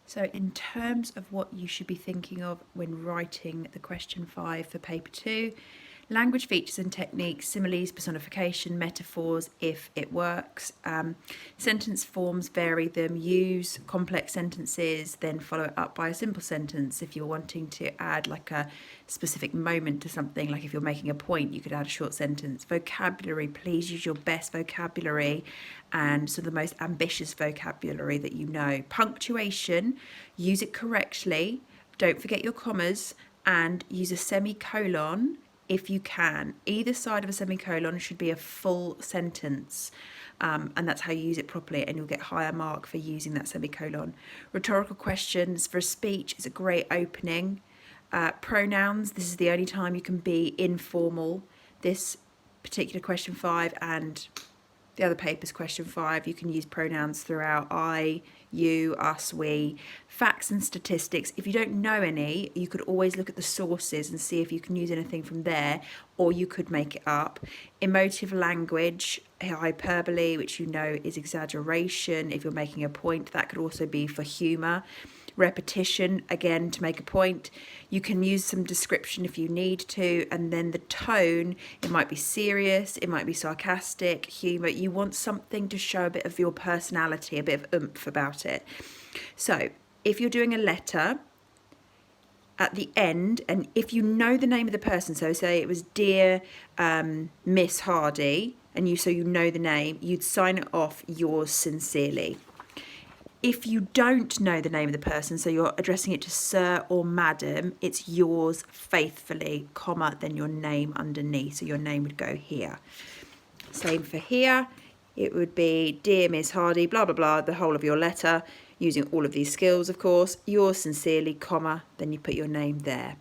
So in terms of what you should be thinking of when writing the question 5 for paper 2, language features and techniques, similes, personification, metaphors, if it works. Sentence forms, vary them. Use complex sentences, then follow it up by a simple sentence. If you're wanting to add like a specific moment to something, like if you're making a point, you could add a short sentence. Vocabulary, please use your best vocabulary and some of the most ambitious vocabulary that you know. Punctuation, use it correctly. Don't forget your commas and use a semicolon if you can. Either side of a semicolon should be a full sentence. And that's how you use it properly, and you'll get higher mark for using that semicolon. Rhetorical questions for a speech is a great opening. Pronouns, this is the only time you can be informal. This particular question 5 and the other paper's question 5, you can use pronouns throughout: I, you, us, we. Facts and statistics, if you don't know any, you could always look at the sources and see if you can use anything from there, or you could make it up. Emotive language, hyperbole, which you know is exaggeration if you're making a point. That could also be for humour. Repetition, again, to make a point. You can use some description if you need to, and then the tone, it might be serious, it might be sarcastic, humour. You want something to show a bit of your personality, a bit of oomph about it. So if you're doing a letter, at the end, and if you know the name of the person, so say it was Dear Miss Hardy, and you know the name, you'd sign it off yours sincerely. If you don't know the name of the person, so you're addressing it to sir or madam, it's yours faithfully, comma, then your name underneath. So your name would go here. Same for here. It would be Dear Miss Hardy, blah, blah, blah, the whole of your letter, using all of these skills, of course. Yours sincerely, comma, then you put your name there.